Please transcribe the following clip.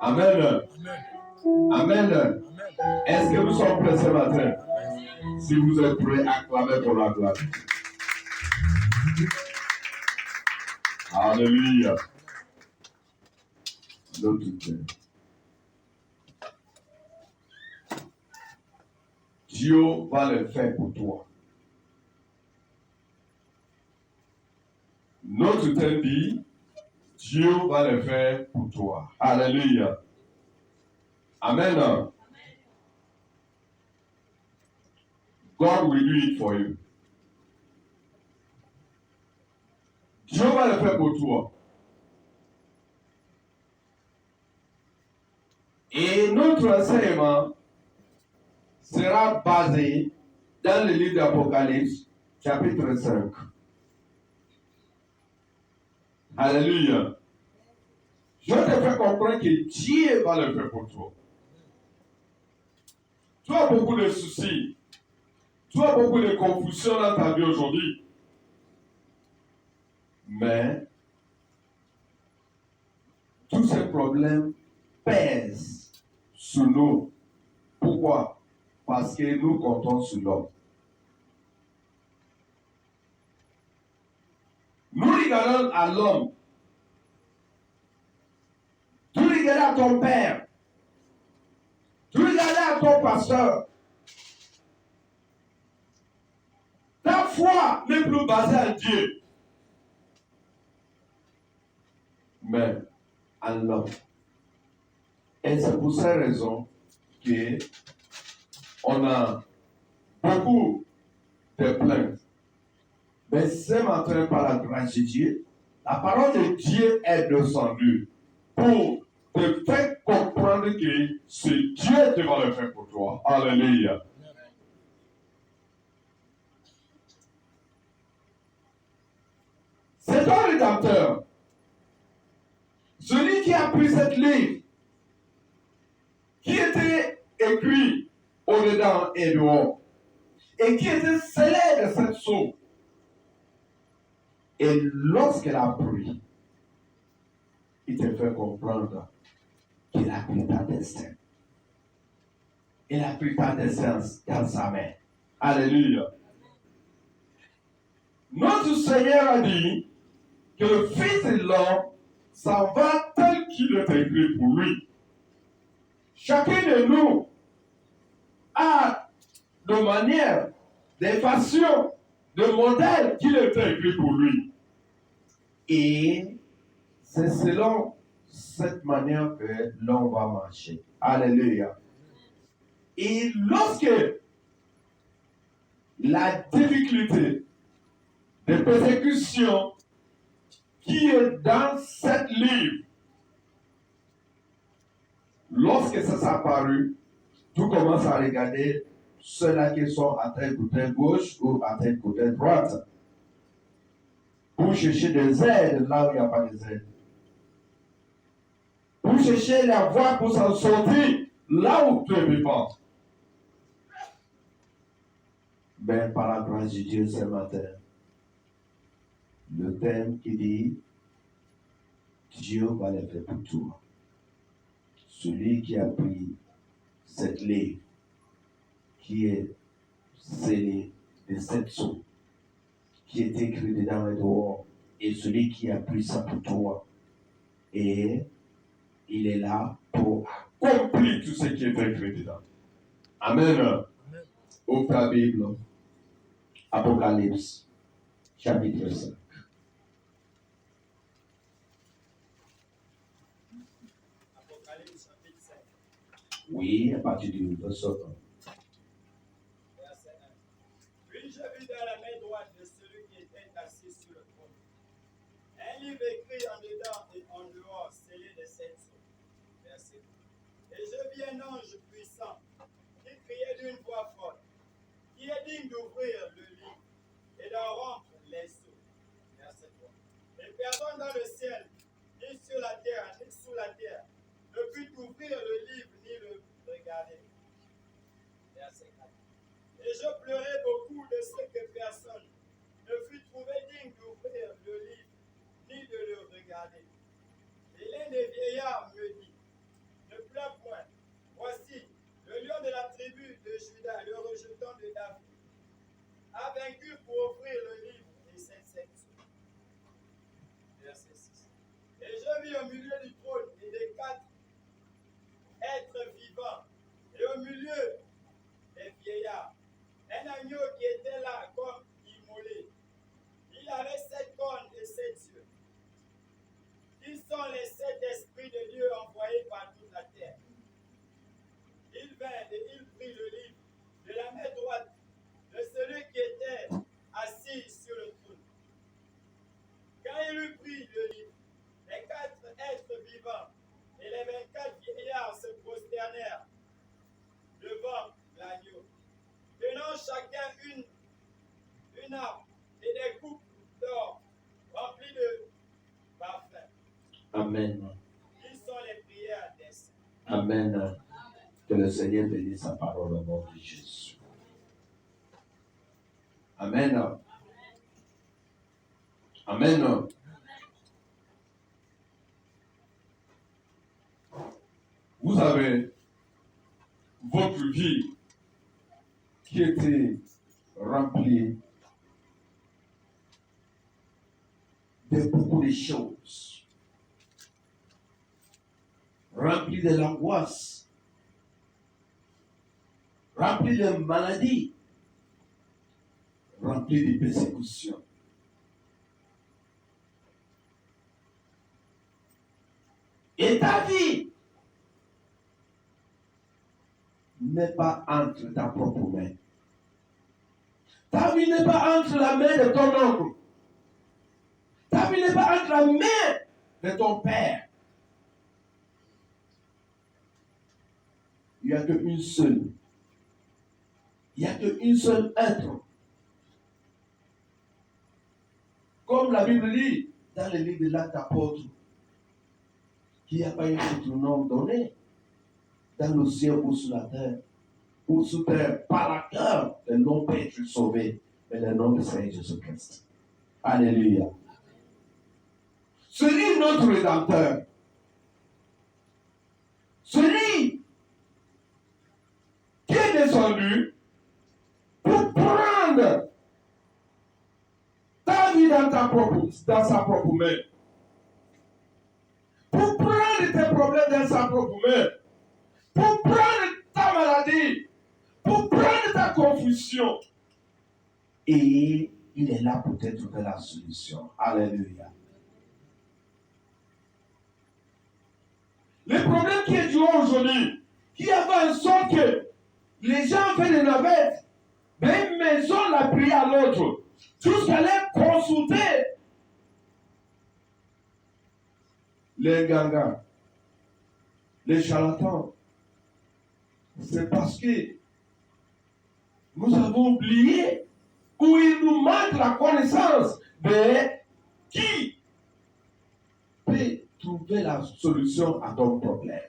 Amen. Amen. Est-ce que nous sommes prêts ce matin? Si vous êtes prêts, acclamez pour la gloire. Alléluia. Dieu va le faire pour toi. Notre thème dit, Dieu va le faire pour toi. Alléluia. Amen. God will do it for you. Dieu va le faire pour toi. Et notre enseignement sera basé dans le livre d'Apocalypse, chapitre 5. Alléluia. Je te fais comprendre que Dieu va le faire pour toi. Tu as beaucoup de soucis. Tu as beaucoup de confusion dans ta vie aujourd'hui. Mais tous ces problèmes pèsent sur nous. Pourquoi? Parce que nous comptons sur l'homme. Nous regardons à l'homme. Tu regardes à ton père. Tu regardes à ton pasteur. Ta foi n'est plus basée à Dieu, mais à l'homme. Et c'est pour cette raison qu'on a beaucoup de plaintes. Mais ce matin, par la grâce de Dieu, la parole de Dieu est descendue pour te faire comprendre que c'est Dieu qui va le faire pour toi. Alléluia. C'est ton rédempteur. Celui qui a pris cette livre, qui était écrit au-dedans et dehors, et qui était scellé de cette sceau. Et lorsqu'elle a pris, il te fait comprendre qu'il a pris ta destin. Il a pris ta destin dans sa main. Alléluia. Notre Seigneur a dit que le Fils de l'homme s'en va tel qu'il est écrit pour lui. Chacun de nous a de manière, de façon, de modèle qu'il est écrit pour lui. Et c'est selon cette manière que l'on va marcher. Alléluia. Et lorsque la difficulté de persécution qui est dans cette livre, lorsque ça s'est apparu, tu commences à regarder ceux-là qui sont à tête côté gauche ou à tête côté droite pour chercher des aides là où il n'y a pas des aides. Pour chercher la voie pour s'en sortir là où tu es vivant. Mais par la grâce de Dieu ce matin, le thème qui dit Dieu va le faire pour toi. Celui qui a pris cette livre qui est scellée de cette sceau, qui est écrit dedans et dehors, et celui qui a pris ça pour toi. Et il est là pour accomplir tout ce qui est écrit dedans. Amen. Ouvre ta Bible. Apocalypse, chapitre 5. Apocalypse, chapitre 5. Oui, à partir du verset 1. Verset 1. Puis je vis dans la main droite de celui qui était assis sur le trône un livre écrit en dedans et en dehors, scellé de 7 sceaux. Verset 2. Et je vis un ange puissant qui criait d'une voix forte, qui est digne d'ouvrir le livre et d'en rompre les sceaux. Verset 3. Et personne dans le ciel, ni sur la terre, ni sous la terre, ne put ouvrir le livre ni le regarder. Verset 4. Et je pleurais beaucoup de ce que personne ne fut trouvé digne d'ouvrir le livre ni de le regarder. Et l'un des vieillards me dit, Amen. Que le Seigneur bénisse sa parole au nom de Jésus. Amen. Amen. Vous avez votre vie qui était remplie de beaucoup de choses, remplie de l'angoisse, remplie de maladies, remplie de persécutions. Et ta vie n'est pas entre ta propre main. Ta vie n'est pas entre la main de ton oncle. Ta vie n'est pas entre la main de ton père. Il n'y a qu'une seule. Il n'y a qu'une seule être. Comme la Bible dit dans le livre de l'Acte apôtre, qu'il n'y a pas un autre nom donné dans le ciel ou sur la terre, ou sous terre, par la cœur, le nom peut être sauvé, mais le nom de Seigneur Jésus-Christ. Alléluia. Celui notre Rédempteur, celui qui est descendu pour prendre ta vie dans sa propre main, pour prendre tes problèmes dans sa propre main, pour prendre ta maladie, pour prendre ta confusion. Et il est là pour te trouver la solution. Alléluia. Le problème qui est durant aujourd'hui, qui a fait en sorte que les gens font des navettes d'une maison la prière à l'autre, jusqu'à les consulter les gangas, les charlatans. C'est parce que nous avons oublié où il nous manque la connaissance de qui peut trouver la solution à ton problème.